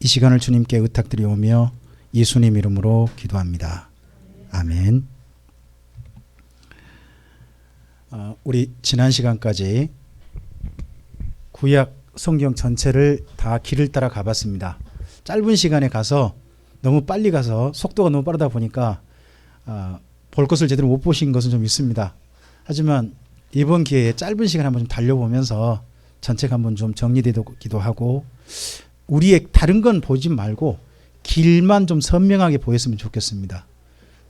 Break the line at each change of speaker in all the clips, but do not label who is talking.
이 시간을 주님께 의탁드리오며 예수님 이름으로 기도합니다. 아멘. 우리 지난 시간까지 구약 성경 전체를 다 길을 따라 가봤습니다. 짧은 시간에 가서 너무 빨리 가서 속도가 너무 빠르다 보니까 볼 것을 제대로 못 보신 것은 좀 있습니다. 하지만 이번 기회에 짧은 시간 한번 좀 달려보면서 전체가 한번 좀 정리되기도 하고 우리의 다른 건 보지 말고 길만 좀 선명하게 보였으면 좋겠습니다.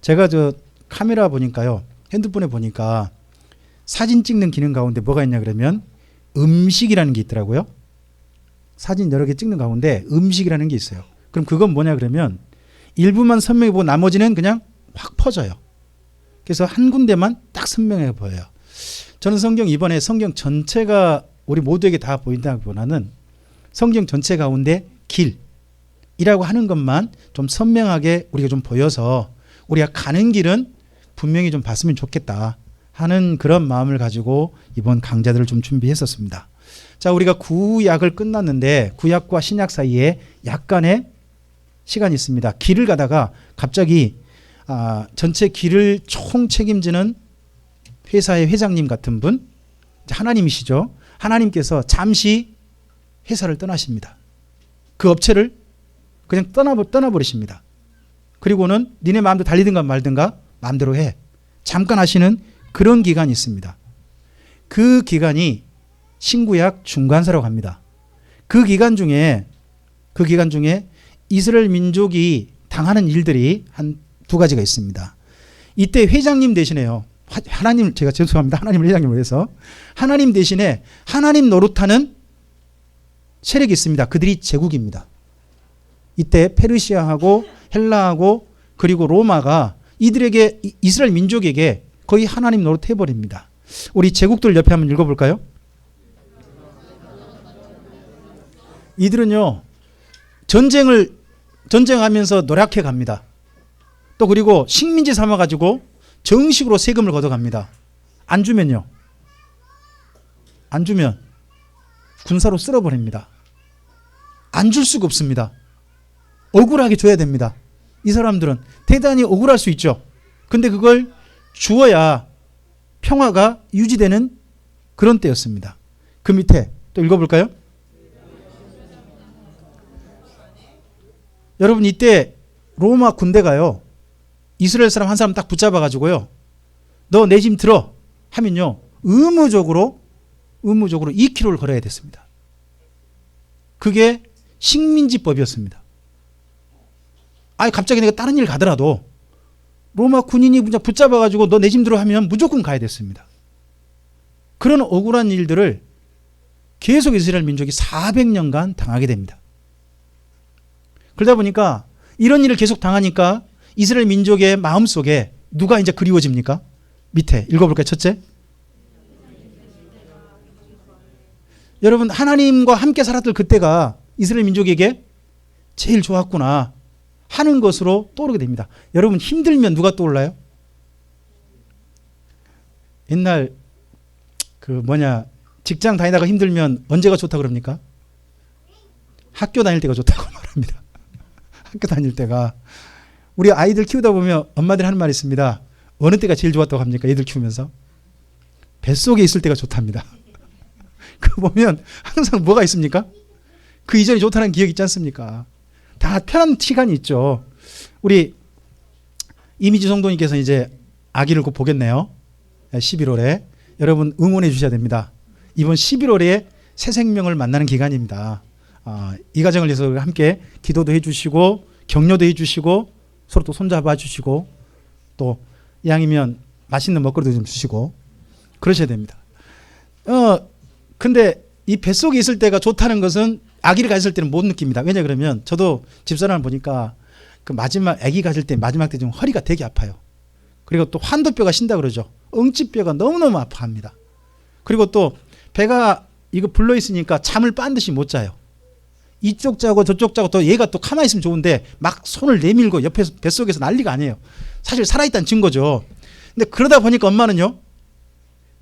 제가 저 카메라 보니까요, 핸드폰에 보니까 사진 찍는 기능 가운데 뭐가 있냐 그러면 음식이라는 게 있더라고요. 사진 여러 개 찍는 가운데 음식이라는 게 있어요. 그럼 그건 뭐냐 그러면 일부만 선명해 보고 나머지는 그냥 확 퍼져요. 그래서 한 군데만 딱 선명해 보여요. 저는 이번에 성경 전체가 우리 모두에게 다 보인다기보다는 성경 전체 가운데 길이라고 하는 것만 좀 선명하게 우리가 좀 보여서 우리가 가는 길은 분명히 좀 봤으면 좋겠다 하는 그런 마음을 가지고 이번 강좌들을 좀 준비했었습니다. 자, 우리가 구약을 끝났는데 구약과 신약 사이에 약간의 시간이 있습니다. 길을 가다가 갑자기 전체 길을 총 책임지는 회사의 회장님 같은 분, 하나님이시죠. 하나님께서 잠시 회사를 떠나십니다. 그 업체를 그냥 떠나버리십니다. 그리고는 니네 마음대로 달리든가 말든가 마음대로 해. 잠깐 하시는 그런 기간이 있습니다. 그 기간이 신구약 중간사라고 합니다. 그 기간 중에 이스라엘 민족이 당하는 일들이 한 두 가지가 있습니다. 이때 회장님 대신에요. 하나님, 제가 죄송합니다. 하나님을 회장님으로 해서 하나님 대신에 하나님 노릇하는 세력이 있습니다. 그들이 제국입니다. 이때 페르시아하고 헬라하고 그리고 로마가 이들에게 이스라엘 민족에게 거의 하나님 노릇해버립니다. 우리 제국들 옆에 한번 읽어볼까요? 이들은요 전쟁하면서 노력해 갑니다. 또 그리고 식민지 삼아가지고 정식으로 세금을 걷어갑니다. 안 주면 군사로 쓸어버립니다. 안 줄 수가 없습니다. 억울하게 줘야 됩니다. 이 사람들은 대단히 억울할 수 있죠. 근데 그걸 주어야 평화가 유지되는 그런 때였습니다. 그 밑에 또 읽어볼까요? 여러분, 이때 로마 군대가요 이스라엘 사람 한 사람 딱 붙잡아가지고요 너 내 짐 들어 하면요 의무적으로 2km를 걸어야 됐습니다. 그게 식민지법이었습니다. 갑자기 내가 다른 일 가더라도 로마 군인이 붙잡아가지고 너 내 짐 들어 하면 무조건 가야 됐습니다. 그런 억울한 일들을 계속 이스라엘 민족이 400년간 당하게 됩니다. 그러다 보니까 이런 일을 계속 당하니까 이스라엘 민족의 마음속에 누가 이제 그리워집니까? 밑에 읽어볼까요? 첫째, 여러분, 하나님과 함께 살았던 그때가 이스라엘 민족에게 제일 좋았구나 하는 것으로 떠오르게 됩니다. 여러분, 힘들면 누가 떠올라요? 옛날 직장 다니다가 힘들면 언제가 좋다 그럽니까? 학교 다닐 때가 좋다고 말합니다. 학교 다닐 때가. 우리 아이들 키우다 보면 엄마들이 하는 말이 있습니다. 어느 때가 제일 좋았다고 합니까? 애들 키우면서 뱃속에 있을 때가 좋답니다. 그 보면 항상 뭐가 있습니까? 그 이전이 좋다는 기억이 있지 않습니까? 다 편한 시간이 있죠. 우리 이미지 성도님께서 이제 아기를 곧 보겠네요. 11월에 여러분 응원해 주셔야 됩니다. 이번 11월에 새 생명을 만나는 기간입니다. 이 가정을 위해서 함께 기도도 해주시고 격려도 해주시고 서로 또 손잡아 주시고 또 이왕이면 맛있는 먹거리도 좀 주시고 그러셔야 됩니다. 근데 이 뱃속에 있을 때가 좋다는 것은 아기를 가졌을 때는 못 느낍니다. 왜냐 그러면 저도 집사람을 보니까 그 아기 가질 때 마지막 때 좀 허리가 되게 아파요. 그리고 또 환도뼈가 신다 그러죠. 응집뼈가 너무너무 아파합니다. 그리고 또 배가 이거 불러 있으니까 잠을 빤 듯이 못 자요. 이쪽 자고 저쪽 자고 또 얘가 또 가만히 있으면 좋은데 막 손을 내밀고 옆에서 뱃속에서 난리가 아니에요. 사실 살아있다는 증거죠. 근데 그러다 보니까 엄마는요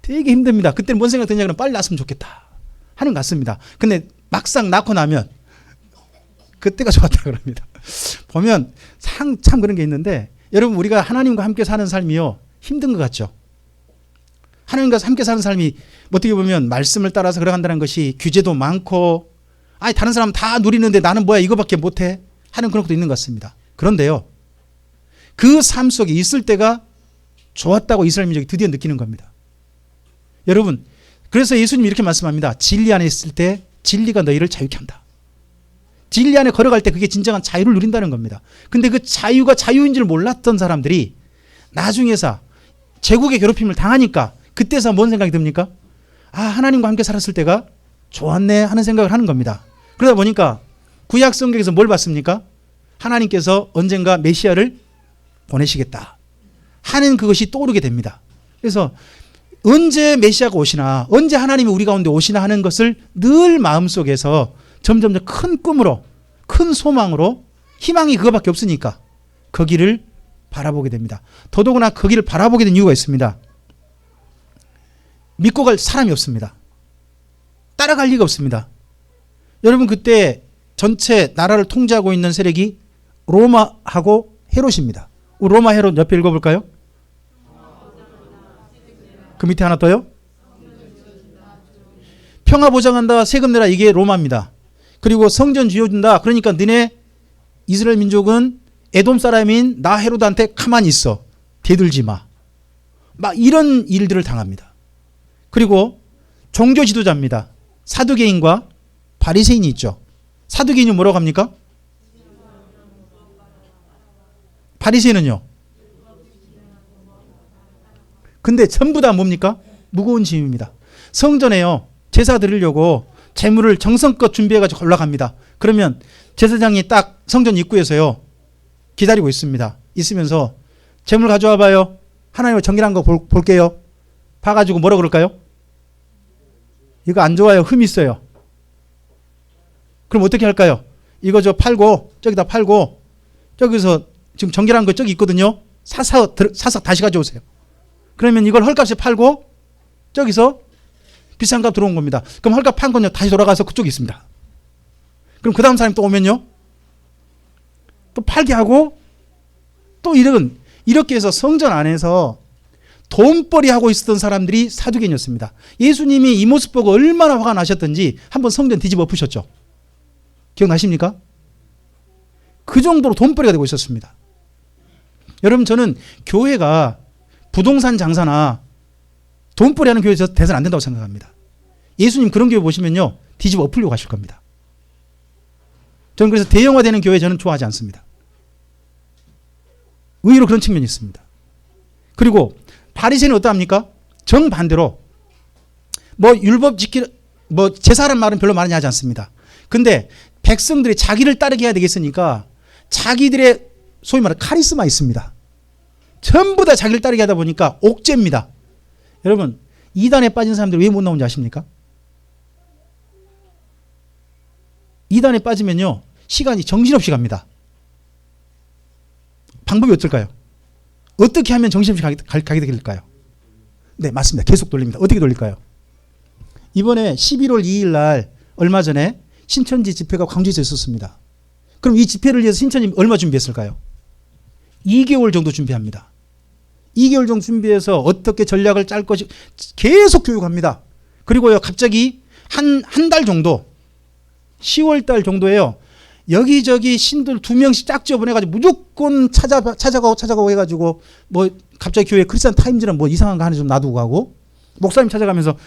되게 힘듭니다. 그때는 뭔 생각 드냐 그러면 빨리 낳았으면 좋겠다 하는 것 같습니다. 근데 막상 낳고 나면 그때가 좋았다 그럽니다. 보면 참 그런 게 있는데 여러분 우리가 하나님과 함께 사는 삶이요 힘든 것 같죠. 하나님과 함께 사는 삶이 어떻게 보면 말씀을 따라서 걸어간다는 것이 규제도 많고 아니 다른 사람 다 누리는데 나는 뭐야 이거밖에 못해 하는 그런 것도 있는 것 같습니다. 그런데요 그 삶 속에 있을 때가 좋았다고 이스라엘 민족이 드디어 느끼는 겁니다. 여러분 그래서 예수님이 이렇게 말씀합니다. 진리 안에 있을 때 진리가 너희를 자유케 한다. 진리 안에 걸어갈 때 그게 진정한 자유를 누린다는 겁니다. 근데 그 자유가 자유인 줄 몰랐던 사람들이 나중에서 제국의 괴롭힘을 당하니까 그때서 뭔 생각이 듭니까? 아 하나님과 함께 살았을 때가 좋았네 하는 생각을 하는 겁니다. 그러다 보니까 구약 성경에서 뭘 봤습니까? 하나님께서 언젠가 메시아를 보내시겠다 하는 그것이 떠오르게 됩니다. 그래서 언제 메시아가 오시나 언제 하나님이 우리 가운데 오시나 하는 것을 늘 마음속에서 점점 큰 꿈으로 큰 소망으로 희망이 그거밖에 없으니까 거기를 바라보게 됩니다. 더더구나 거기를 바라보게 된 이유가 있습니다. 믿고 갈 사람이 없습니다. 따라갈 리가 없습니다. 여러분 그때 전체 나라를 통제하고 있는 세력이 로마하고 헤롯입니다. 로마 헤롯 옆에 읽어볼까요? 그 밑에 하나 더요? 평화 보장한다 세금 내라 이게 로마입니다. 그리고 성전 지어준다 그러니까 너네 이스라엘 민족은 에돔 사람인 나 헤롯한테 가만히 있어 대들지 마. 막 이런 일들을 당합니다. 그리고 종교 지도자입니다. 사두개인과 바리새인이 있죠. 사두개인은 뭐라고 합니까? 바리새인은요? 근데 전부 다 뭡니까? 무거운 짐입니다. 성전에요 제사 드리려고 재물을 정성껏 준비해가지고 올라갑니다. 그러면 제사장이 딱 성전 입구에서요 기다리고 있습니다. 있으면서 재물 가져와 봐요. 하나님의 정결한 거 볼게요. 봐가지고 뭐라 그럴까요? 이거 안 좋아요. 흠 있어요. 그럼 어떻게 할까요? 이거 저 팔고 저기다 팔고 저기서 지금 정결한 거 저기 있거든요. 사서 다시 가져오세요. 그러면 이걸 헐값에 팔고 저기서 비싼 값 들어온 겁니다. 그럼 헐값 판 건요 다시 돌아가서 그쪽에 있습니다. 그럼 그 다음 사람이 또 오면요 또 팔게 하고 또 이렇게 해서 성전 안에서 돈벌이 하고 있었던 사람들이 사두개인이었습니다. 예수님이 이 모습 보고 얼마나 화가 나셨던지 한번 성전 뒤집어 엎으셨죠. 기억나십니까? 그 정도로 돈벌이가 되고 있었습니다. 여러분 저는 교회가 부동산 장사나 돈벌이 하는 교회에서 돼서는 안 된다고 생각합니다. 예수님 그런 교회 보시면요 뒤집어 엎으려고 하실 겁니다. 저는 그래서 대형화되는 교회 저는 좋아하지 않습니다. 의외로 그런 측면이 있습니다. 그리고 바리새인은 어떠합니까? 정반대로 율법 제사란 말은 별로 많이 하지 않습니다. 근데 백성들이 자기를 따르게 해야 되겠으니까 자기들의 소위 말하는 카리스마 있습니다. 전부 다 자기를 따르게 하다 보니까 옥죄입니다. 여러분 이단에 빠진 사람들이 왜 못 나오는지 아십니까? 이단에 빠지면요 시간이 정신없이 갑니다. 방법이 어떨까요? 어떻게 하면 정신없이 가게 될까요? 네 맞습니다. 계속 돌립니다. 어떻게 돌릴까요? 이번에 11월 2일 날 얼마 전에 신천지 집회가 광주에서 있었습니다. 그럼 이 집회를 위해서 신천지 얼마 준비했을까요? 2개월 정도 준비합니다. 2개월 정도 준비해서 어떻게 전략을 짤 것이 계속 교육합니다. 그리고요 갑자기 한 달 정도 10월 달 정도에요 여기저기 신들 2명씩 짝지어 보내가지고 무조건 찾아가고 해가지고 갑자기 교회 크리스찬 타임즈는 이상한 거 하나 좀 놔두고 가고 목사님 찾아가면서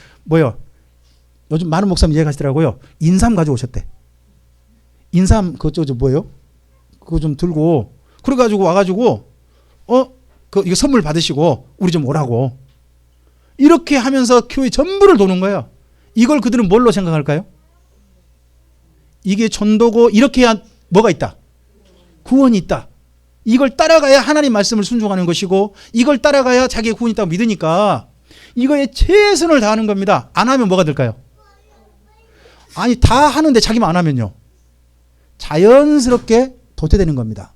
요즘 많은 목사님 얘기하시더라고요. 인삼 가져오셨대. 인삼 그거 좀 들고 그래가지고 와가지고 이거 선물 받으시고 우리 좀 오라고 이렇게 하면서 교회 전부를 도는 거예요. 이걸 그들은 뭘로 생각할까요? 이게 전도고 이렇게 해야 뭐가 있다? 구원이 있다. 이걸 따라가야 하나님 말씀을 순종하는 것이고 이걸 따라가야 자기의 구원이 있다고 믿으니까 이거에 최선을 다하는 겁니다. 안 하면 뭐가 될까요? 아니 다 하는데 자기만 안 하면요 자연스럽게 도태되는 겁니다.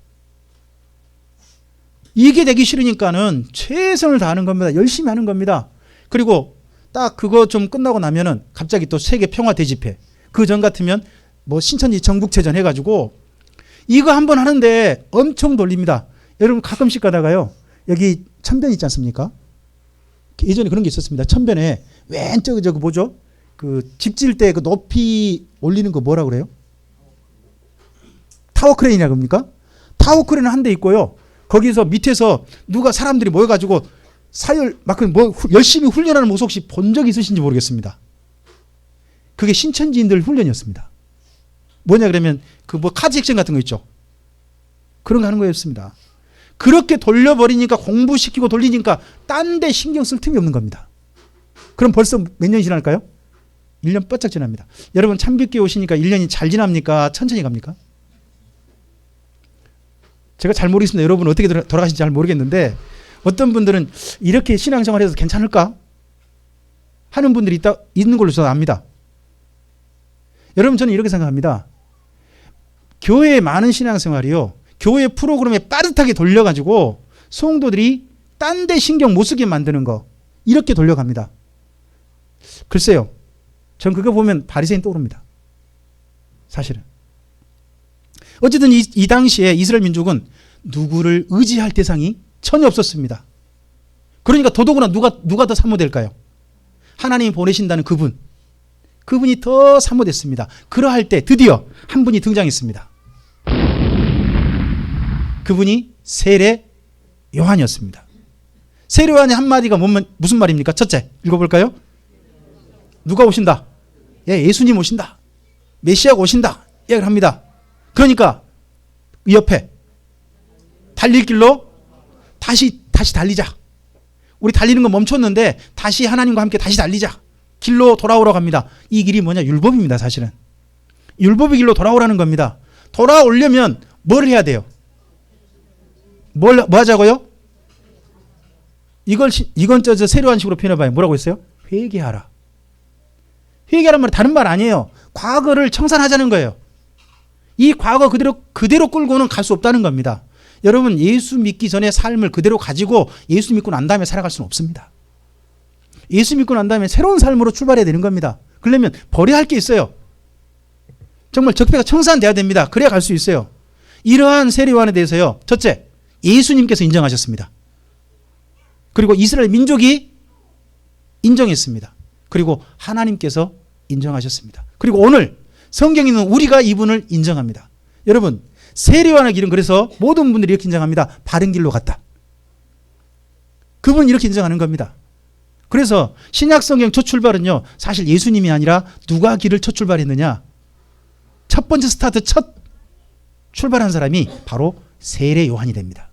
이게 되기 싫으니까는 최선을 다하는 겁니다. 열심히 하는 겁니다. 그리고 딱 그거 좀 끝나고 나면은 갑자기 또 세계 평화 대집회 그 전 같으면 신천지 전국체전 해가지고 이거 한번 하는데 엄청 돌립니다. 여러분 가끔씩 가다가요. 여기 천변 있지 않습니까? 예전에 그런 게 있었습니다. 천변에 왼쪽 저거 뭐죠? 그 집 지을 때 그 높이 올리는 거 뭐라 그래요? 타워 크레인이라고 합니까? 타워 크레인 한 대 있고요. 거기서 밑에서 누가 사람들이 모여가지고 사열 막 뭐 열심히 훈련하는 모습 혹시 본 적 있으신지 모르겠습니다. 그게 신천지인들 훈련이었습니다. 뭐냐 그러면 그 뭐 카드 액션 같은 거 있죠. 그런 거 하는 거였습니다. 그렇게 돌려버리니까 공부시키고 돌리니까 딴 데 신경 쓸 틈이 없는 겁니다. 그럼 벌써 몇 년이 지날까요? 1년 바짝 지납니다. 여러분 참빛교회 오시니까 1년이 잘 지납니까? 천천히 갑니까? 제가 잘 모르겠습니다. 여러분 어떻게 돌아가신지 잘 모르겠는데 어떤 분들은 이렇게 신앙생활해서 괜찮을까? 하는 분들이 있는 걸로 저는 압니다. 여러분 저는 이렇게 생각합니다. 교회의 많은 신앙생활이요. 교회 프로그램에 빠듯하게 돌려가지고 성도들이 딴 데 신경 못 쓰게 만드는 거 이렇게 돌려갑니다. 글쎄요. 전 그거 보면 바리새인 떠오릅니다. 사실은. 어쨌든 이 당시에 이스라엘 민족은 누구를 의지할 대상이 전혀 없었습니다. 그러니까 더더구나 누가 더 사모될까요? 하나님이 보내신다는 그분이 더 사모됐습니다. 그러할 때 드디어 한 분이 등장했습니다. 그분이 세례 요한이었습니다. 세례 요한의 한마디가 무슨 말입니까? 첫째, 읽어볼까요? 누가 오신다? 예, 예수님 오신다. 메시아가 오신다. 이야기를 합니다. 그러니까 이 옆에 달릴 길로 다시 달리자. 우리 달리는 거 멈췄는데 다시 하나님과 함께 다시 달리자. 길로 돌아오라고 합니다. 이 길이 뭐냐? 율법입니다. 사실은. 율법의 길로 돌아오라는 겁니다. 돌아오려면 뭘 해야 돼요? 뭐 하자고요? 이건 세례요한 식으로 표현해봐요. 뭐라고 했어요? 회개하라. 회개하란 말은 다른 말 아니에요. 과거를 청산하자는 거예요. 이 과거 그대로 끌고는 갈 수 없다는 겁니다. 여러분 예수 믿기 전에 삶을 그대로 가지고 예수 믿고 난 다음에 살아갈 수는 없습니다. 예수 믿고 난 다음에 새로운 삶으로 출발해야 되는 겁니다. 그러려면 버려야 할 게 있어요. 정말 적폐가 청산돼야 됩니다. 그래야 갈 수 있어요. 이러한 세례요한에 대해서요. 첫째, 예수님께서 인정하셨습니다. 그리고 이스라엘 민족이 인정했습니다. 그리고 하나님께서 인정하셨습니다. 그리고 오늘 성경에 있는 우리가 이분을 인정합니다. 여러분 세례요한의 길은 그래서 모든 분들이 이렇게 인정합니다. 바른 길로 갔다. 그분은 이렇게 인정하는 겁니다. 그래서 신약성경 첫 출발은요. 사실 예수님이 아니라 누가 길을 첫 출발했느냐. 첫 번째 스타트 첫 출발한 사람이 바로 세례요한이 됩니다.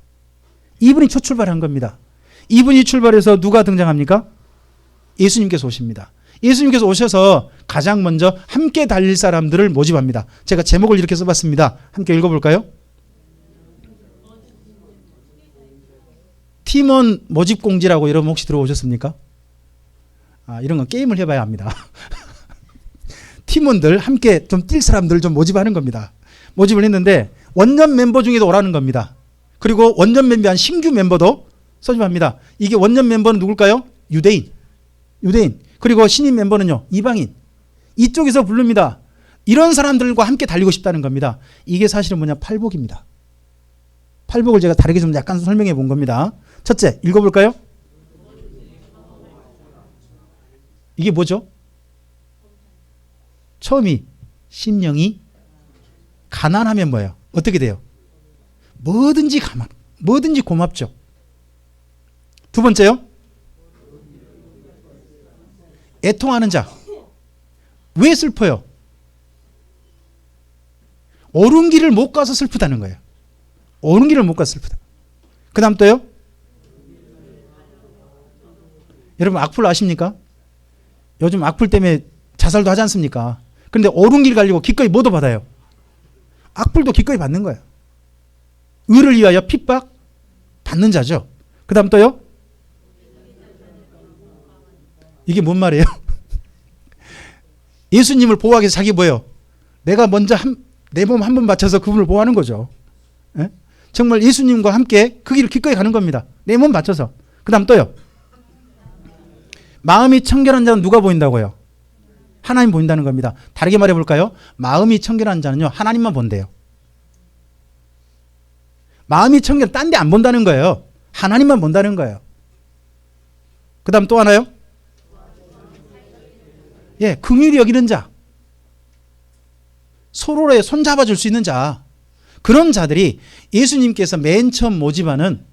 이분이 첫 출발한 겁니다. 이분이 출발해서 누가 등장합니까? 예수님께서 오십니다. 예수님께서 오셔서 가장 먼저 함께 달릴 사람들을 모집합니다. 제가 제목을 이렇게 써봤습니다. 함께 읽어볼까요? 팀원 모집 공지라고 여러분 혹시 들어오셨습니까? 이런 건 게임을 해봐야 합니다. 팀원들 함께 좀 뛸 사람들 좀 모집하는 겁니다. 모집을 했는데 원년 멤버 중에도 오라는 겁니다. 그리고 원년 멤버한 신규 멤버도 소집합니다. 이게 원년 멤버는 누굴까요? 유대인. 그리고 신인 멤버는요. 이방인. 이쪽에서 부릅니다. 이런 사람들과 함께 달리고 싶다는 겁니다. 이게 사실은 뭐냐? 팔복입니다. 팔복을 제가 다르게 좀 약간 설명해 본 겁니다. 첫째, 읽어볼까요? 이게 뭐죠? 처음이 심령이 가난하면 뭐예요? 어떻게 돼요? 뭐든지 고맙죠. 두 번째요? 애통하는 자. 왜 슬퍼요? 옳은 길을 못 가서 슬프다는 거예요. 옳은 길을 못 가서 슬프다. 그 다음 또요? 여러분 악플 아십니까? 요즘 악플 때문에 자살도 하지 않습니까? 그런데 옳은 길 가려고 기꺼이 뭐도 받아요? 악플도 기꺼이 받는 거예요. 의를 위하여 핍박 받는 자죠. 그 다음 또요? 이게 뭔 말이에요? 예수님을 보호하기 위해서 자기 뭐예요? 내가 먼저 내 몸 한 번 바쳐서 그분을 보호하는 거죠. 에? 정말 예수님과 함께 그 길을 기꺼이 가는 겁니다. 내 몸 바쳐서. 그 다음 또요? 마음이 청결한 자는 누가 보인다고요? 하나님 보인다는 겁니다. 다르게 말해볼까요? 마음이 청결한 자는요. 하나님만 본대요. 마음이 청결, 딴 데 안 본다는 거예요. 하나님만 본다는 거예요. 그 다음 또 하나요? 예, 긍휼히 여기는 자. 서로의 손잡아줄 수 있는 자. 그런 자들이 예수님께서 맨 처음 모집하는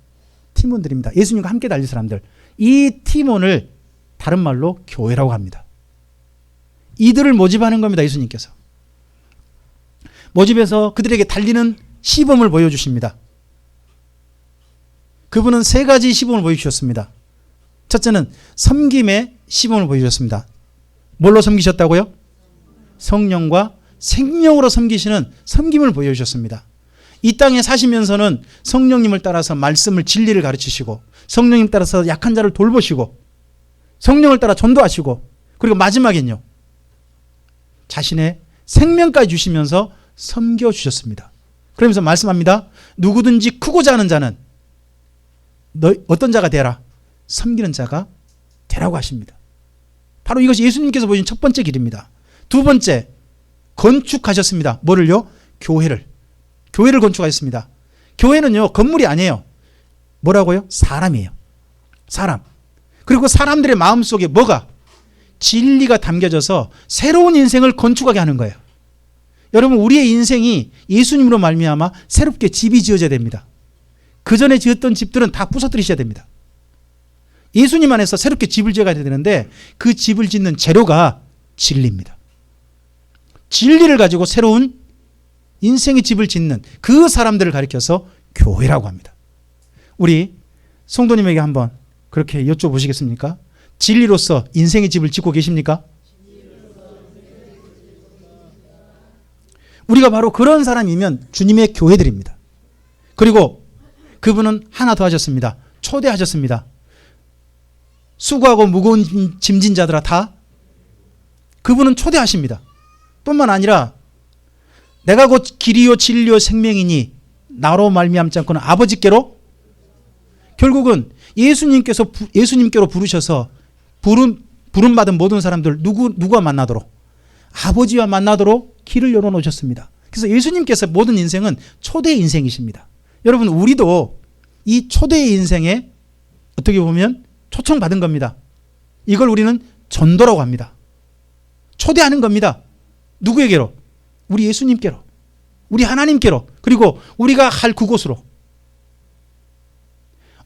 팀원들입니다. 예수님과 함께 달릴 사람들. 이 팀원을 다른 말로 교회라고 합니다. 이들을 모집하는 겁니다. 예수님께서. 모집해서 그들에게 달리는 시범을 보여주십니다. 그분은 세 가지 시범을 보여주셨습니다. 첫째는 섬김의 시범을 보여주셨습니다. 뭘로 섬기셨다고요? 성령과 생명으로 섬기시는 섬김을 보여주셨습니다. 이 땅에 사시면서는 성령님을 따라서 말씀을 진리를 가르치시고 성령님 따라서 약한 자를 돌보시고 성령을 따라 전도하시고 그리고 마지막엔요. 자신의 생명까지 주시면서 섬겨주셨습니다. 그러면서 말씀합니다. 누구든지 크고자 하는 자는 너 어떤 자가 되라? 섬기는 자가 되라고 하십니다. 바로 이것이 예수님께서 보여준 첫 번째 길입니다. 두 번째, 건축하셨습니다. 뭐를요? 교회를. 교회를 건축하셨습니다. 교회는요, 건물이 아니에요. 뭐라고요? 사람이에요. 사람. 그리고 사람들의 마음속에 뭐가? 진리가 담겨져서 새로운 인생을 건축하게 하는 거예요. 여러분, 우리의 인생이 예수님으로 말미암아 새롭게 집이 지어져야 됩니다. 그 전에 지었던 집들은 다 부서뜨리셔야 됩니다. 예수님 안에서 새롭게 집을 지어가야 되는데 그 집을 짓는 재료가 진리입니다. 진리를 가지고 새로운 인생의 집을 짓는 그 사람들을 가리켜서 교회라고 합니다. 우리 성도님에게 한번 그렇게 여쭤보시겠습니까? 진리로서 인생의 집을 짓고 계십니까? 우리가 바로 그런 사람이면 주님의 교회들입니다. 그리고 그분은 하나 더 하셨습니다. 초대하셨습니다. 수고하고 무거운 짐진 자들아 다 그분은 초대하십니다. 뿐만 아니라 내가 곧 길이요 진리요 생명이니 나로 말미암지 않고는 아버지께로 결국은 예수님께로 부르셔서 부름받은 모든 사람들 누구와 만나도록 아버지와 만나도록 길을 열어놓으셨습니다. 그래서 예수님께서 모든 인생은 초대 인생이십니다. 여러분 우리도 이 초대의 인생에 어떻게 보면 초청받은 겁니다. 이걸 우리는 전도라고 합니다. 초대하는 겁니다. 누구에게로? 우리 예수님께로, 우리 하나님께로, 그리고 우리가 갈 그곳으로.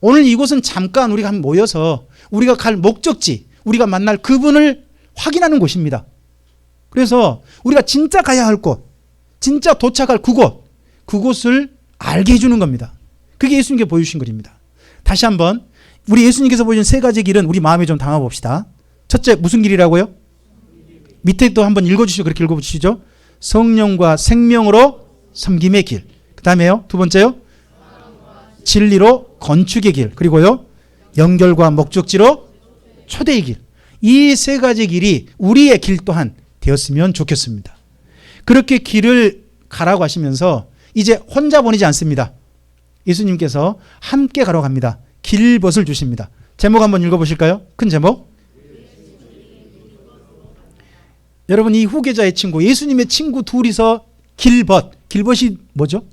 오늘 이곳은 잠깐 우리가 모여서 우리가 갈 목적지, 우리가 만날 그분을 확인하는 곳입니다. 그래서 우리가 진짜 가야 할 곳, 진짜 도착할 그곳을 알게 해주는 겁니다. 그게 예수님께 보여주신 것입니다. 다시 한번 우리 예수님께서 보여준 세 가지 길은 우리 마음에 좀 담아봅시다. 첫째 무슨 길이라고요? 밑에 또 한번 읽어주시죠. 그렇게 읽어보시죠. 성령과 생명으로 섬김의 길. 그 다음에요. 두 번째요. 진리로 건축의 길. 그리고요. 연결과 목적지로 초대의 길. 이 세 가지 길이 우리의 길 또한 되었으면 좋겠습니다. 그렇게 길을 가라고 하시면서 이제 혼자 보내지 않습니다. 예수님께서 함께 가라고 합니다. 길벗을 주십니다. 제목 한번 읽어보실까요? 큰 제목. 여러분 이 후계자의 친구 예수님의 친구 둘이서 길벗이 뭐죠?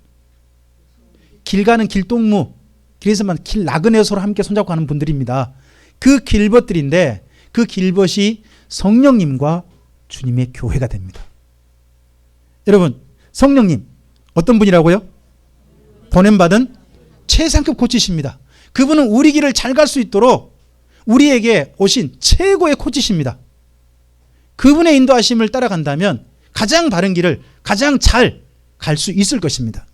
길 가는 길동무 길에서만 길 나그네 서로 함께 손잡고 가는 분들입니다. 그 길벗들인데 그 길벗이 성령님과 주님의 교회가 됩니다. 여러분 성령님 어떤 분이라고요? 보냄받은 최상급 코치십니다. 그분은 우리 길을 잘 갈 수 있도록 우리에게 오신 최고의 코치십니다. 그분의 인도하심을 따라간다면 가장 바른 길을 가장 잘 갈 수 있을 것입니다.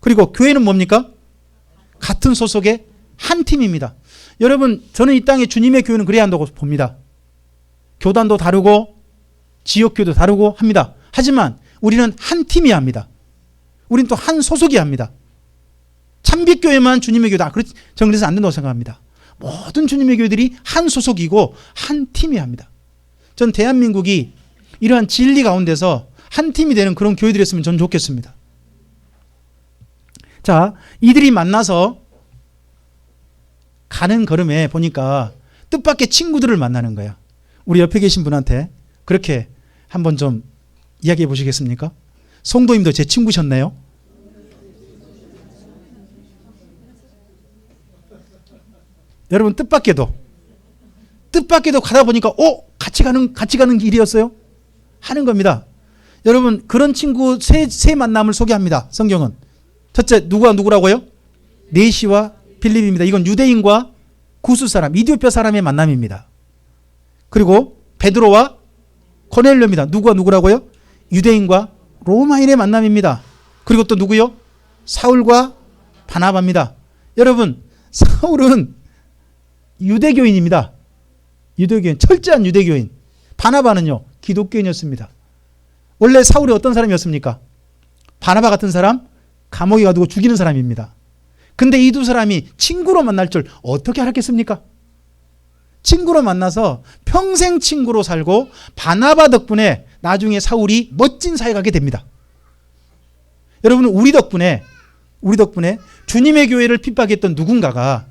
그리고 교회는 뭡니까? 같은 소속의 한 팀입니다. 여러분 저는 이 땅에 주님의 교회는 그래야 한다고 봅니다. 교단도 다르고 지역교회도 다르고 합니다. 하지만 우리는 한 팀이어야 합니다. 우리는 또 한 소속이어야 합니다. 참빛교회만 주님의 교회다. 저는 그래서 안 된다고 생각합니다. 모든 주님의 교회들이 한 소속이고 한 팀이어야 합니다. 전 대한민국이 이러한 진리 가운데서 한 팀이 되는 그런 교회들이었으면 전 좋겠습니다. 자, 이들이 만나서 가는 걸음에 보니까 뜻밖의 친구들을 만나는 거야. 우리 옆에 계신 분한테 그렇게 한번 좀 이야기해 보시겠습니까? 성도님도 제 친구셨네요. 여러분 뜻밖에도 가다 보니까 같이 가는 길이었어요? 하는 겁니다. 여러분 그런 친구 세 만남을 소개합니다. 성경은. 첫째 누구와 누구라고요? 네시와 빌립입니다. 이건 유대인과 구스 사람, 이디오피아 사람의 만남입니다. 그리고 베드로와 고넬료입니다. 누구와 누구라고요? 유대인과 로마인의 만남입니다. 그리고 또 누구요? 사울과 바나바입니다. 여러분 사울은 유대교인입니다. 유대교인, 철저한 유대교인. 바나바는요 기독교인이었습니다. 원래 사울이 어떤 사람이었습니까? 바나바 같은 사람, 감옥에 가두고 죽이는 사람입니다. 근데 이 두 사람이 친구로 만날 줄 어떻게 알았겠습니까? 친구로 만나서 평생 친구로 살고 바나바 덕분에 나중에 사울이 멋진 사회 가게 됩니다. 여러분 우리 덕분에 주님의 교회를 핍박했던 누군가가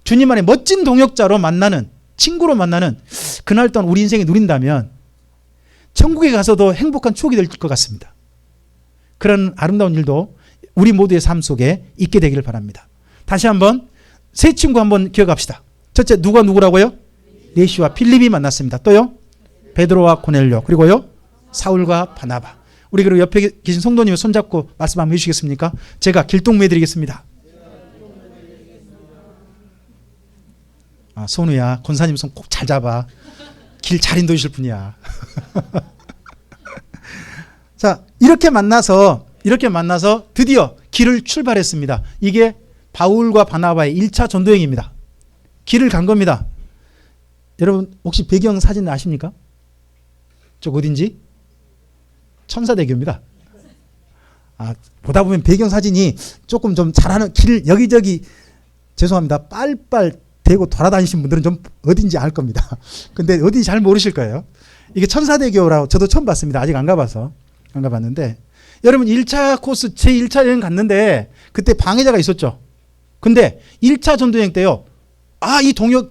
주님 안에 멋진 동역자로 만나는, 친구로 만나는 그날 동안 우리 인생에 누린다면 천국에 가서도 행복한 추억이 될 것 같습니다. 그런 아름다운 일도 우리 모두의 삶 속에 있게 되기를 바랍니다. 다시 한번 세 친구 한번 기억합시다. 첫째 누가 누구라고요? 네시와 필립이 만났습니다. 또요? 베드로와 고넬료, 그리고요? 사울과 바나바. 우리 그리고 옆에 계신 성도님 손잡고 말씀 한번 해주시겠습니까? 제가 길동무 해드리겠습니다. 선우야, 권사님 손 꼭 잘 잡아. 길 잘 인도하실 분이야. 자, 이렇게 만나서 드디어 길을 출발했습니다. 이게 바울과 바나바의 1차 전도행입니다. 길을 간 겁니다. 여러분 혹시 배경 사진 아십니까? 저 어딘지? 천사대교입니다. 보다 보면 배경 사진이 조금 좀 잘하는 길 여기저기 죄송합니다. 빨빨 대고 돌아다니신 분들은 좀 어딘지 알 겁니다. 근데 어딘지 잘 모르실 거예요. 이게 천사대교라고 저도 처음 봤습니다. 아직 안 가봤는데 여러분 1차 코스 제1차 여행 갔는데 그때 방해자가 있었죠. 근데 1차 전도여행 때요.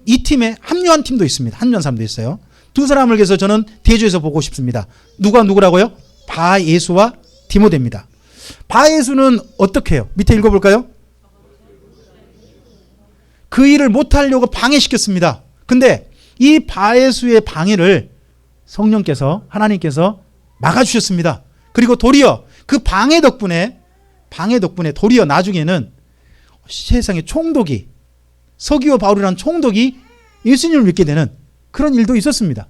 이 팀에 합류한 팀도 있습니다. 합류한 사람도 있어요. 두 사람을 위해서 저는 대주에서 보고 싶습니다. 누가 누구라고요? 바예수와 디모데입니다. 바예수는 어떻게 해요? 밑에 읽어볼까요? 그 일을 못하려고 방해시켰습니다. 근데 이 바예수의 방해를 하나님께서 막아주셨습니다. 그리고 도리어 그 방해 덕분에 도리어 나중에는 세상에 총독이 서기오 바울이라는 총독이 예수님을 믿게 되는 그런 일도 있었습니다.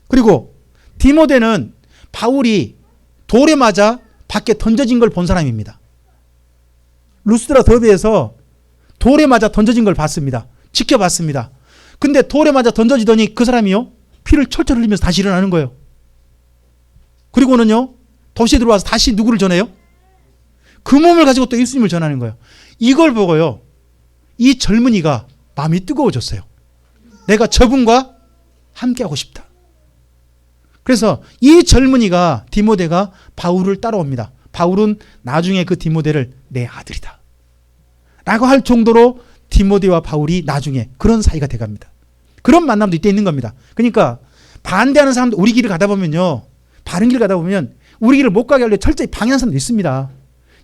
그리고 디모데는 바울이 돌에 맞아 밖에 던져진 걸 본 사람입니다. 루스드라 더비에서 돌에 맞아 던져진 걸 봤습니다. 지켜봤습니다. 근데 돌에 맞아 던져지더니 그 사람이요 피를 철철 흘리면서 다시 일어나는 거예요. 그리고는요 도시에 들어와서 다시 누구를 전해요? 그 몸을 가지고 또 예수님을 전하는 거예요. 이걸 보고요 이 젊은이가 마음이 뜨거워졌어요. 내가 저분과 함께하고 싶다. 그래서 이 젊은이가 디모데가 바울을 따라옵니다. 바울은 나중에 그 디모데를 내 아들이다 라고 할 정도로 디모데와 바울이 나중에 그런 사이가 돼갑니다. 그런 만남도 이때 있는 겁니다. 그러니까 반대하는 사람도 우리 길을 가다 보면요 바른 길 가다 보면 우리 길을 못 가게 하려고 철저히 방해하는 사람도 있습니다.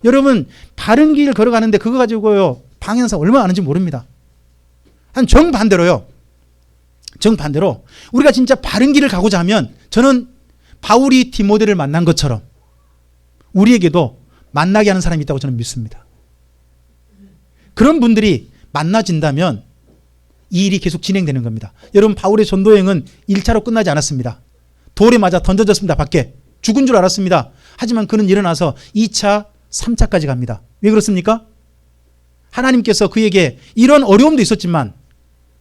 여러분 바른 길 걸어가는데 그거 가지고요 방해하는 사람 얼마나 아는지 모릅니다. 정반대로 우리가 진짜 바른 길을 가고자 하면 저는 바울이 디모데를 만난 것처럼 우리에게도 만나게 하는 사람이 있다고 저는 믿습니다. 그런 분들이 만나진다면 이 일이 계속 진행되는 겁니다. 여러분 바울의 전도여행은 1차로 끝나지 않았습니다. 돌에 맞아 던져졌습니다. 밖에 죽은 줄 알았습니다. 하지만 그는 일어나서 2차 3차까지 갑니다. 왜 그렇습니까? 하나님께서 그에게 이런 어려움도 있었지만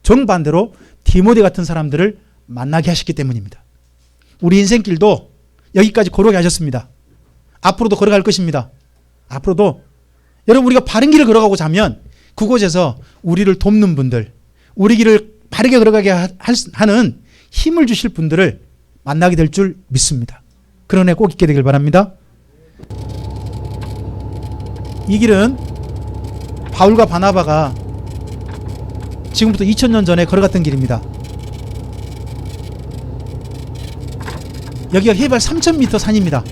정반대로 디모데 같은 사람들을 만나게 하셨기 때문입니다. 우리 인생길도 여기까지 걸어가게 하셨습니다. 앞으로도 걸어갈 것입니다. 앞으로도 여러분 우리가 바른 길을 걸어가고자 하면 그곳에서 우리를 돕는 분들, 우리 길을 바르게 걸어가게 하는 힘을 주실 분들을 만나게 될 줄 믿습니다. 그런 애 꼭 있게 되길 바랍니다. 이 길은 바울과 바나바가 지금부터 2000년 전에 걸어갔던 길입니다. 여기가 해발 3000m 산입니다.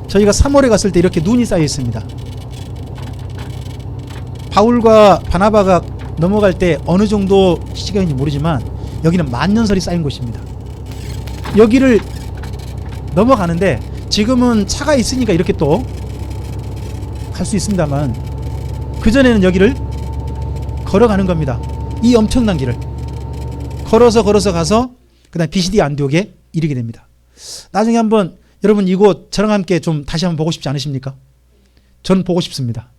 저희가 3월에 갔을 때 이렇게 눈이 쌓여 있습니다. 바울과 바나바가 넘어갈 때 어느 정도 시간인지 모르지만 여기는 만년설이 쌓인 곳입니다. 여기를 넘어가는데 지금은 차가 있으니까 이렇게 또 갈 수 있습니다만 그전에는 여기를 걸어가는 겁니다. 이 엄청난 길을 걸어서 가서 그 다음에 비시디 안디옥에 이르게 됩니다. 나중에 한번 여러분 이곳 저랑 함께 좀 다시 한번 보고 싶지 않으십니까? 저는 보고 싶습니다.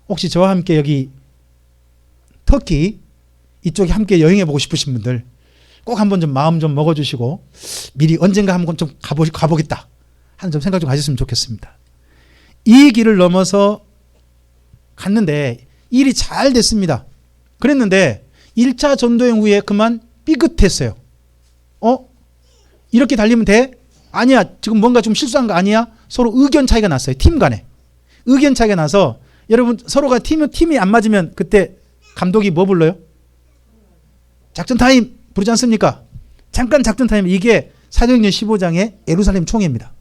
혹시 저와 함께 여기 터키 이쪽에 함께 여행해 보고 싶으신 분들 꼭 한번 좀 마음 좀 먹어주시고 미리 언젠가 한번 좀 가보겠다 하는 좀 생각 좀 가졌으면 좋겠습니다. 이 길을 넘어서 갔는데 일이 잘 됐습니다. 그랬는데 1차 전도행 후에 그만 삐끗했어요. 이렇게 달리면 돼? 아니야. 지금 뭔가 좀 실수한 거 아니야? 서로 의견 차이가 났어요. 팀 간에. 의견 차이가 나서 여러분 서로가 팀이 안 맞으면 그때 감독이 뭐 불러요? 작전 타임 부르지 않습니까? 잠깐 작전 타임. 이게 사도행전 15장의 예루살렘 총회입니다.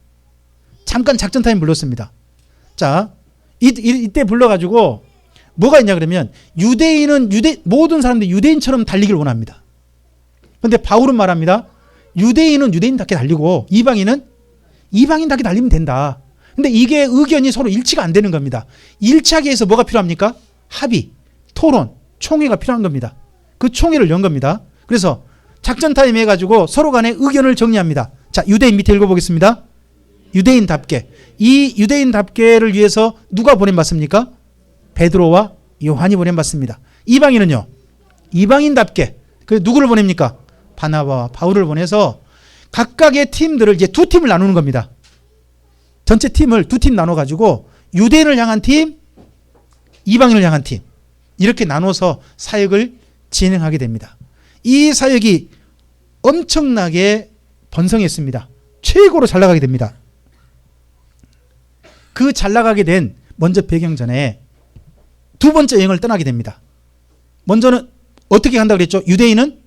잠깐 작전 타임 불렀습니다. 자, 이때 불러가지고 뭐가 있냐 그러면 유대인은 모든 사람들이 유대인처럼 달리기를 원합니다. 그런데 바울은 말합니다. 유대인은 유대인답게 달리고 이방인은 이방인답게 달리면 된다. 근데 이게 의견이 서로 일치가 안 되는 겁니다. 일치하기 위해서 뭐가 필요합니까? 합의, 토론, 총회가 필요한 겁니다. 그 총회를 연 겁니다. 그래서 작전 타임 해가지고 서로 간의 의견을 정리합니다. 자, 유대인 밑에 읽어보겠습니다. 유대인답게. 이 유대인답게를 위해서 누가 보냄받습니까? 베드로와 요한이 보냄받습니다. 이방인은요? 이방인답게. 그 누구를 보냅니까? 바나바와 바울을 보내서 각각의 팀들을 이제 두 팀을 나누는 겁니다. 전체 팀을 두 팀 나눠가지고 유대인을 향한 팀, 이방인을 향한 팀 이렇게 나눠서 사역을 진행하게 됩니다. 이 사역이 엄청나게 번성했습니다. 최고로 잘 나가게 됩니다. 그 잘 나가게 된 먼저 배경 전에 두 번째 여행을 떠나게 됩니다. 먼저는 어떻게 간다고 그랬죠? 유대인은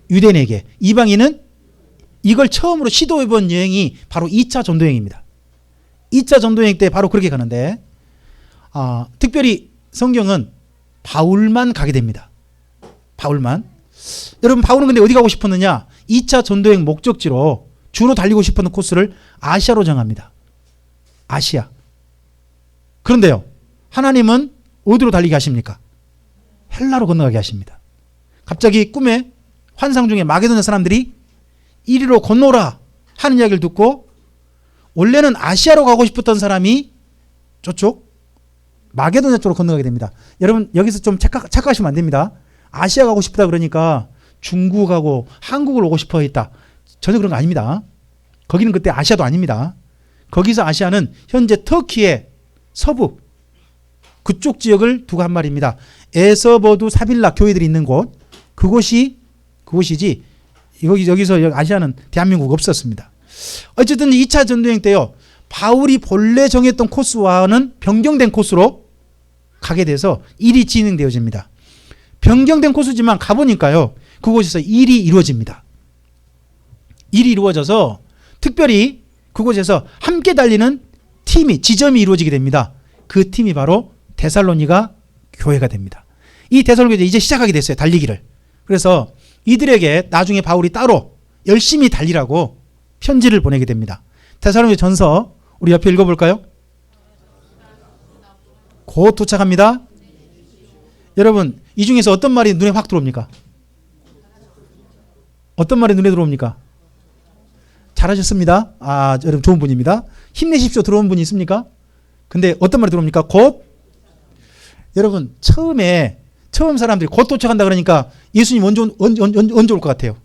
유대인에게, 이방인은 이걸 처음으로 시도해본 여행이 바로 2차 전도여행입니다. 2차 전도여행 때 바로 그렇게 가는데 특별히 성경은 바울만 가게 됩니다. 바울만. 여러분 바울은 근데 어디 가고 싶었느냐? 2차 전도여행 목적지로 주로 달리고 싶었던 코스를 아시아로 정합니다. 아시아. 그런데요. 하나님은 어디로 달리게 하십니까? 헬라로 건너가게 하십니다. 갑자기 꿈에 환상 중에 마게도냐 사람들이 이리로 건너라 하는 이야기를 듣고 원래는 아시아로 가고 싶었던 사람이 저쪽 마게도냐 쪽으로 건너가게 됩니다. 여러분 여기서 좀 착각하시면 안 됩니다. 아시아 가고 싶다 그러니까 중국하고 한국을 오고 싶어 했다. 전혀 그런 거 아닙니다. 거기는 그때 아시아도 아닙니다. 거기서 아시아는 현재 터키의 서부 그쪽 지역을 두고 한 말입니다. 에서버두 사빌라 교회들이 있는 곳 그곳이지 여기서 아시아는 대한민국 없었습니다. 어쨌든 2차 전도여행 때요. 바울이 본래 정했던 코스와는 변경된 코스로 가게 돼서 일이 진행되어집니다. 변경된 코스지만 가보니까요. 그곳에서 일이 이루어집니다. 일이 이루어져서 특별히 그곳에서 함께 달리는 지점이 이루어지게 됩니다. 그 팀이 바로 데살로니가 교회가 됩니다. 이 데살로니가 이제 시작하게 됐어요. 달리기를. 그래서 이들에게 나중에 바울이 따로 열심히 달리라고 편지를 보내게 됩니다. 데살로니가 전서 우리 옆에 읽어볼까요? 곧 도착합니다. 여러분 이 중에서 어떤 말이 눈에 확 들어옵니까? 어떤 말이 눈에 들어옵니까? 잘하셨습니다. 여러분 좋은 분입니다. 힘내십시오 들어온 분이 있습니까? 근데 어떤 말이 들어옵니까? 곧. 여러분 처음 사람들이 곧 도착한다 그러니까 예수님 언제 올 것 같아요?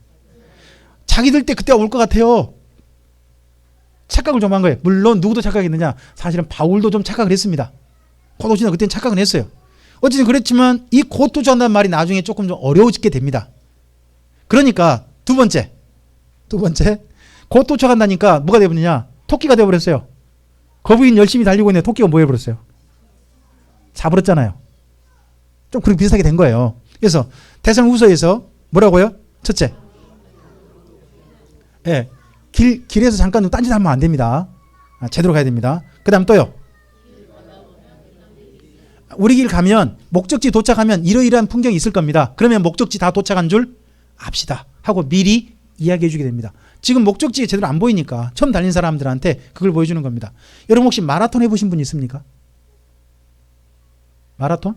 자기들 때 그때 올 것 같아요. 착각을 좀 한 거예요. 물론 누구도 착각했느냐? 사실은 바울도 좀 착각을 했습니다. 곧 오신다 그때는 착각은 했어요. 어쨌든 그랬지만 이 곧 도착한다는 말이 나중에 조금 좀 어려워지게 됩니다. 그러니까 두 번째 곧 도착한다니까 뭐가 되어버리냐? 토끼가 되어버렸어요. 거부인 열심히 달리고 있는데 토끼가 뭐 해버렸어요? 잡으렸잖아요. 좀 그렇게 비슷하게 된 거예요. 그래서 데살로니가후서에서 뭐라고요? 첫째, 길에서 잠깐 딴짓하면 안 됩니다. 제대로 가야 됩니다. 그 다음 또요. 우리 길 가면 목적지 도착하면 이러이러한 풍경이 있을 겁니다. 그러면 목적지 다 도착한 줄 압시다 하고 미리 이야기해 주게 됩니다. 지금 목적지가 제대로 안 보이니까 처음 달린 사람들한테 그걸 보여주는 겁니다. 여러분 혹시 마라톤 해보신 분 있습니까? 마라톤?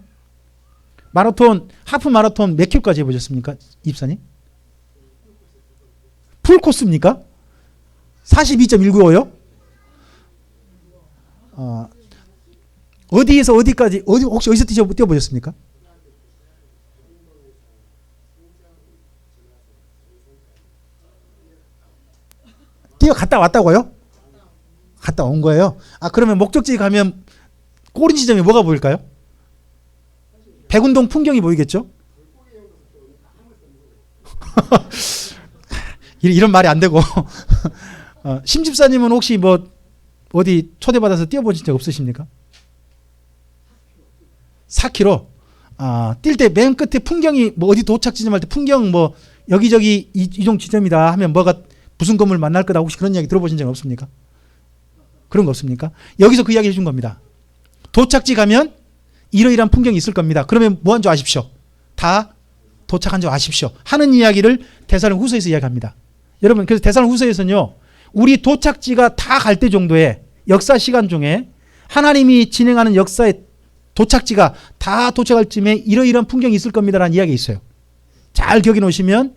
하프 마라톤 몇 킬로까지 해보셨습니까? 입사님? 풀코스입니까? 42.195요? 어디에서 어디까지, 혹시 어디서 뛰어보셨습니까? 뛰어갔다 왔다고요? 갔다 온 거예요? 그러면 목적지 가면 꼬리 지점에 뭐가 보일까요? 백운동 풍경이 보이겠죠? 이런 말이 안 되고. 심집사님은 혹시 뭐 어디 초대받아서 뛰어보신 적 없으십니까? 4km. 뛸 때 맨 끝에 풍경이 뭐 어디 도착 지점할 때 풍경 뭐 여기저기 이동 지점이다 하면 뭐가 무슨 건물 만날 거다 혹시 그런 이야기 들어보신 적 없습니까? 그런 거 없습니까? 여기서 그 이야기 해준 겁니다. 도착지 가면 이러이러한 풍경이 있을 겁니다. 그러면 뭐 한 줄 아십시오? 다 도착한 줄 아십시오. 하는 이야기를 데살로니가후서에서 이야기합니다. 여러분 그래서 데살로니가후서에서는요. 우리 도착지가 다 갈 때 정도의 역사 시간 중에 하나님이 진행하는 역사의 도착지가 다 도착할 쯤에 이러이러한 풍경이 있을 겁니다라는 이야기가 있어요. 잘 기억해 놓으시면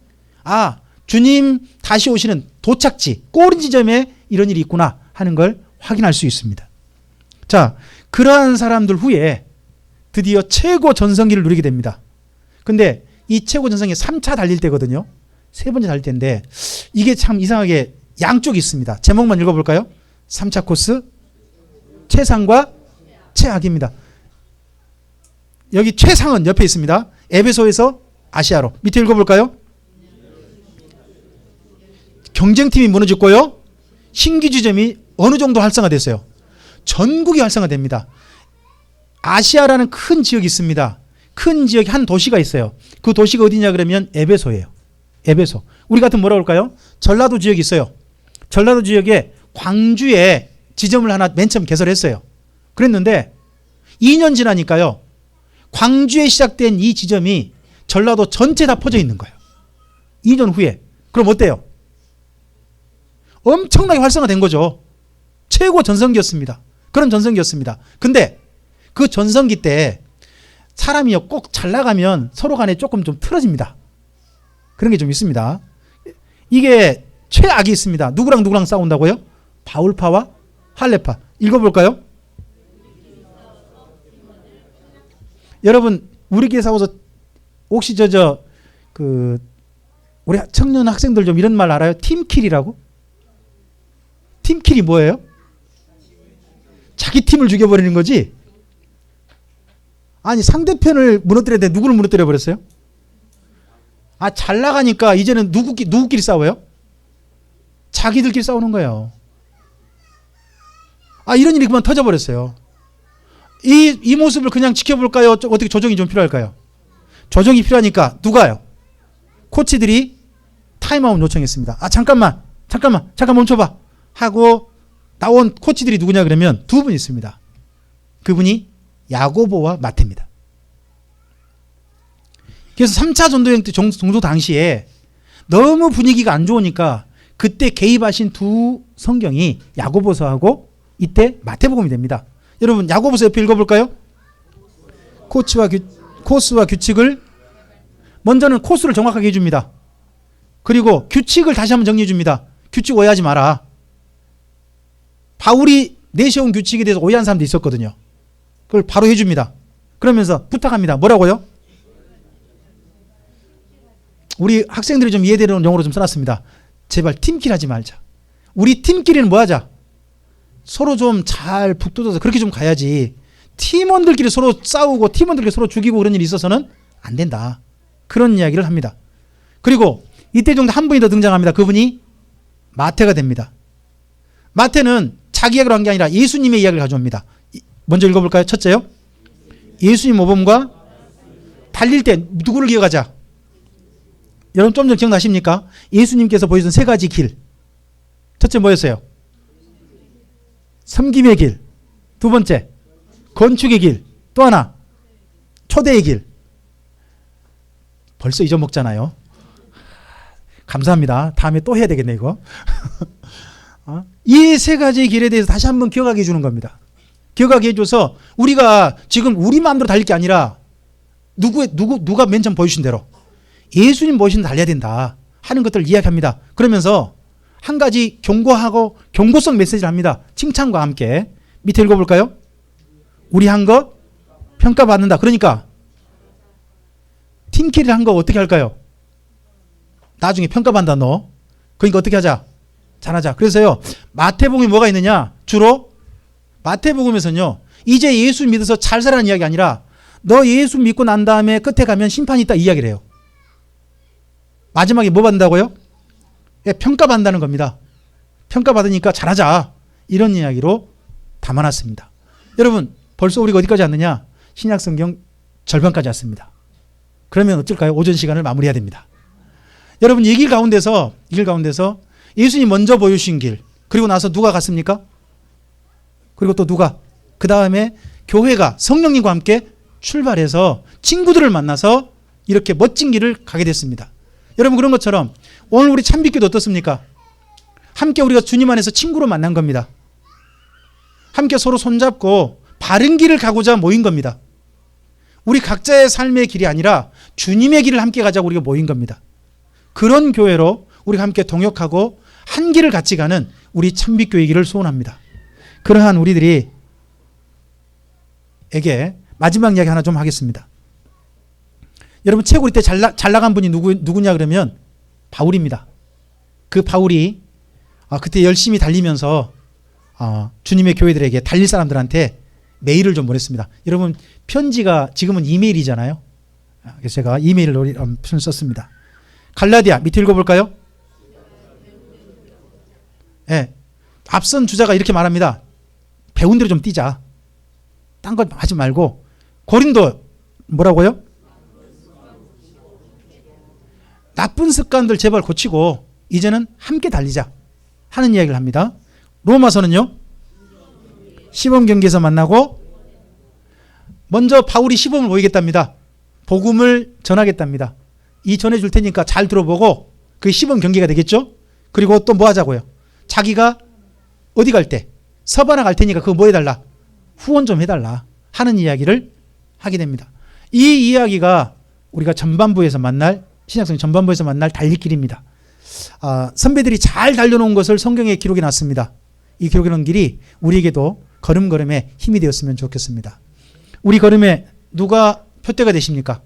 주님 다시 오시는 도착지 꼬리 지점에 이런 일이 있구나 하는 걸 확인할 수 있습니다. 자, 그러한 사람들 후에 드디어 최고 전성기를 누리게 됩니다. 근데 이 최고 전성기 3차 달릴 때거든요. 세 번째 달릴 때인데 이게 참 이상하게 양쪽이 있습니다. 제목만 읽어볼까요? 3차 코스 최상과 최악입니다. 여기 최상은 옆에 있습니다. 에베소에서 아시아로. 밑에 읽어볼까요? 경쟁팀이 무너졌고요. 신규 지점이 어느 정도 활성화됐어요. 전국이 활성화됩니다. 아시아라는 큰 지역이 있습니다. 큰 지역에 한 도시가 있어요. 그 도시가 어디냐 그러면 에베소예요. 에베소. 우리 같은 뭐라고 할까요? 전라도 지역이 있어요. 전라도 지역에 광주에 지점을 하나 맨 처음 개설했어요. 그랬는데 2년 지나니까요. 광주에 시작된 이 지점이 전라도 전체 다 퍼져 있는 거예요. 2년 후에. 그럼 어때요? 엄청나게 활성화된 거죠. 최고 전성기였습니다. 그런 전성기였습니다. 근데 그 전성기 때 사람이요 꼭 잘 나가면 서로 간에 조금 좀 틀어집니다. 그런 게 좀 있습니다. 이게 최악이 있습니다. 누구랑 싸운다고요? 바울파와 할레파. 읽어볼까요? 여러분 우리끼리 싸워서 혹시 우리 청년 학생들 좀 이런 말 알아요? 팀킬이라고? 팀킬이 뭐예요? 자기 팀을 죽여버리는 거지? 아니 상대편을 무너뜨려야 돼. 누구를 무너뜨려 버렸어요? 잘 나가니까 이제는 누구끼리 싸워요? 자기들끼리 싸우는 거예요. 이런 일이 그만 터져버렸어요. 이 모습을 그냥 지켜볼까요? 어떻게 조정이 좀 필요할까요? 조정이 필요하니까 누가요? 코치들이 타임아웃 요청했습니다. 잠깐만 멈춰봐 하고 나온 코치들이 누구냐 그러면 두 분 있습니다. 그분이 야고보와 마태입니다. 그래서 3차 전도여행 때 정도 당시에 너무 분위기가 안 좋으니까 그때 개입하신 두 성경이 야고보서하고 이때 마태복음이 됩니다. 여러분 야고보서 옆에 읽어볼까요? 코스와 규칙을 먼저는 코스를 정확하게 해줍니다. 그리고 규칙을 다시 한번 정리해 줍니다. 규칙 오해하지 마라. 바울이 내세운 규칙에 대해서 오해한 사람도 있었거든요. 그걸 바로 해줍니다. 그러면서 부탁합니다. 뭐라고요? 우리 학생들이 좀 이해되는 용어로 좀 써놨습니다. 제발 팀킬 하지 말자. 우리 팀끼리는 뭐 하자? 서로 좀 잘 북돋아서 그렇게 좀 가야지. 팀원들끼리 서로 싸우고 팀원들끼리 서로 죽이고 그런 일이 있어서는 안 된다. 그런 이야기를 합니다. 그리고 이때 정도 한 분이 더 등장합니다. 그분이 마태가 됩니다. 마태는 자기 이야기로 한 게 아니라 예수님의 이야기를 가져옵니다. 먼저 읽어볼까요? 첫째요. 예수님 모범과 달릴 때 누구를 기억하자? 여러분 좀 전 기억나십니까? 예수님께서 보여준 세 가지 길. 첫째 뭐였어요? 섬김의 길. 두 번째 건축의 길. 또 하나 초대의 길. 벌써 잊어먹잖아요. 감사합니다. 다음에 또 해야 되겠네 이거. 이 세 가지의 길에 대해서 다시 한번 기억하게 해주는 겁니다. 기억하게 해줘서 우리가 지금 우리 마음대로 달릴 게 아니라 누가 맨 처음 보여주신 대로 예수님 보여주신 대로 달려야 된다 하는 것들을 이야기합니다. 그러면서 한 가지 경고하고 경고성 메시지를 합니다. 칭찬과 함께. 밑에 읽어볼까요? 우리 한 것 평가받는다. 그러니까 팀킬을 한 거 어떻게 할까요? 나중에 평가받는다 너. 그러니까 어떻게 하자? 잘하자. 그래서요, 마태복음에 뭐가 있느냐? 주로 마태복음에서는요, 이제 예수 믿어서 잘 살아라는 이야기 아니라 너 예수 믿고 난 다음에 끝에 가면 심판이 있다 이 이야기를 해요. 마지막에 뭐 받는다고요? 예, 평가받는다는 겁니다. 평가받으니까 잘하자 이런 이야기로 담아놨습니다. 여러분 벌써 우리가 어디까지 왔느냐? 신약성경 절반까지 왔습니다. 그러면 어쩔까요? 오전 시간을 마무리해야 됩니다. 여러분 이 길 가운데서 예수님 먼저 보여주신 길, 그리고 나서 누가 갔습니까? 그리고 또 누가? 그 다음에 교회가 성령님과 함께 출발해서 친구들을 만나서 이렇게 멋진 길을 가게 됐습니다. 여러분 그런 것처럼 오늘 우리 참빛교도 어떻습니까? 함께 우리가 주님 안에서 친구로 만난 겁니다. 함께 서로 손잡고 바른 길을 가고자 모인 겁니다. 우리 각자의 삶의 길이 아니라 주님의 길을 함께 가자고 우리가 모인 겁니다. 그런 교회로 우리가 함께 동역하고 한 길을 같이 가는 우리 참빛교회 길을 소원합니다. 그러한 우리들이 에게 마지막 이야기 하나 좀 하겠습니다. 여러분 채굴이 때 잘 나간 분이 누구냐 그러면 바울입니다. 그 바울이 그때 열심히 달리면서 주님의 교회들에게 달릴 사람들한테 메일을 좀 보냈습니다. 여러분 편지가 지금은 이메일이잖아요. 그래서 제가 이메일을 표현 썼습니다. 갈라디아 밑에 읽어볼까요? 네. 앞선 주자가 이렇게 말합니다. 배운 대로 좀 뛰자. 딴 거 하지 말고. 고린도 뭐라고요? 나쁜 습관들 제발 고치고 이제는 함께 달리자 하는 이야기를 합니다. 로마서는요, 시범 경기에서 만나고 먼저 바울이 시범을 보이겠답니다. 복음을 전하겠답니다. 이 전해줄 테니까 잘 들어보고 그게 시범 경기가 되겠죠. 그리고 또 뭐 하자고요? 자기가 어디 갈 때 서바나 갈 테니까 그거 뭐 해달라? 후원 좀 해달라 하는 이야기를 하게 됩니다. 이 이야기가 우리가 전반부에서 만날, 신약성경 전반부에서 만날 달릴길입니다. 선배들이 잘 달려놓은 것을 성경에 기록해 놨습니다. 이 기록해 놓은 길이 우리에게도 걸음걸음에 힘이 되었으면 좋겠습니다. 우리 걸음에 누가 표대가 되십니까?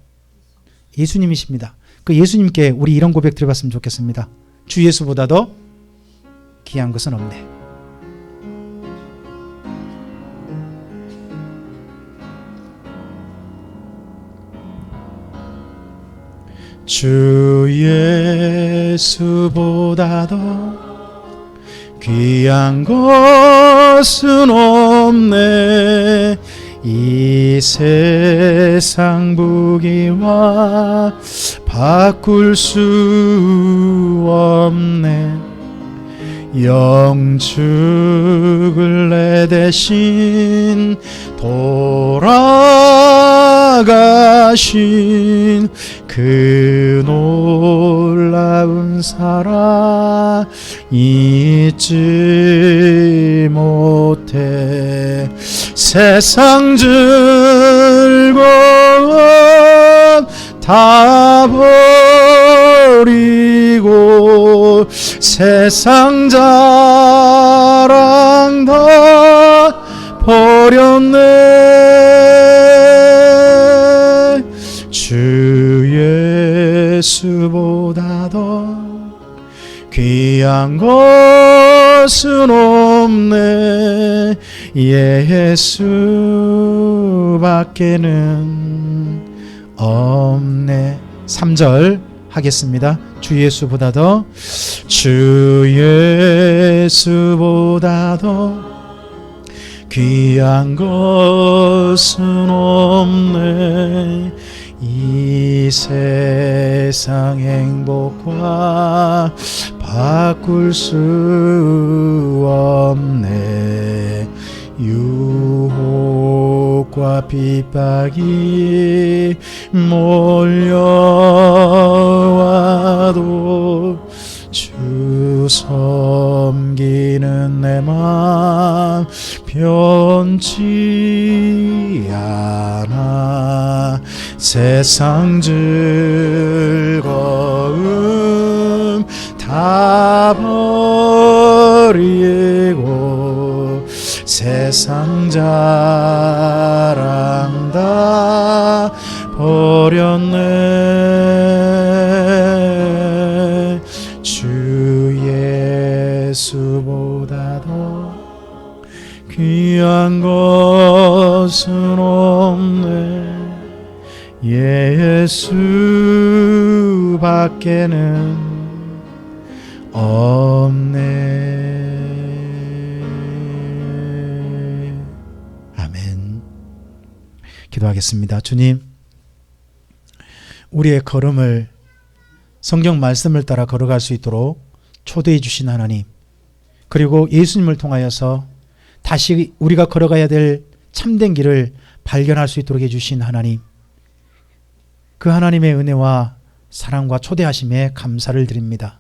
예수님이십니다. 그 예수님께 우리 이런 고백 들어갔으면 좋겠습니다. 주 예수보다도 귀한 것은 없네. 주 예수보다도 귀한 것은 없네. 이 세상 부귀와 바꿀 수 없네. 영축을 내 대신 돌아가신 그 놀라운 사랑 잊지 못해. 세상 즐거움 다 버리고 세상 자랑 다 버렸네. 주 예수보다도 귀한 것은 없네. 예수밖에는 없네. 3절 하겠습니다. 주 예수보다도 귀한 것은 없네. 이 세상 행복과 바꿀 수 없네. 유혹 욕과 핍박이 몰려와도 주 섬기는 내 맘 변치 않아. 세상 즐거움 다 버리고 세상 자랑 다 버렸네. 주 예수보다 더 귀한 것은 없네. 예수밖에는 없네. 아멘. 기도하겠습니다. 주님, 우리의 걸음을 성경 말씀을 따라 걸어갈 수 있도록 초대해 주신 하나님, 그리고 예수님을 통하여서 다시 우리가 걸어가야 될 참된 길을 발견할 수 있도록 해주신 하나님, 그 하나님의 은혜와 사랑과 초대하심에 감사를 드립니다.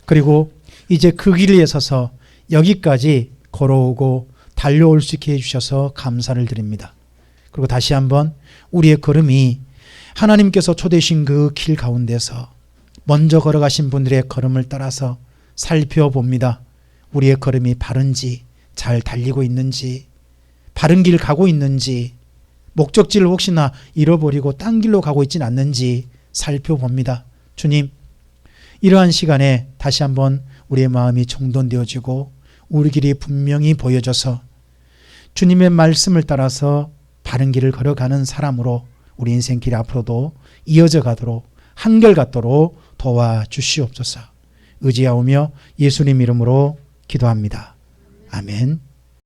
그리고 이제 그 길 위에 서서 여기까지 걸어오고 달려올 수 있게 해주셔서 감사를 드립니다. 그리고 다시 한번 우리의 걸음이 하나님께서 초대하신 그 길 가운데서 먼저 걸어가신 분들의 걸음을 따라서 살펴봅니다. 우리의 걸음이 바른지, 잘 달리고 있는지, 바른 길 가고 있는지, 목적지를 혹시나 잃어버리고 딴 길로 가고 있진 않는지 살펴봅니다. 주님, 이러한 시간에 다시 한번 우리의 마음이 정돈되어지고 우리 길이 분명히 보여져서 주님의 말씀을 따라서 바른 길을 걸어가는 사람으로 우리 인생길이 앞으로도 이어져 가도록 한결같도록 도와주시옵소서. 의지하오며 예수님 이름으로 기도합니다. 아멘.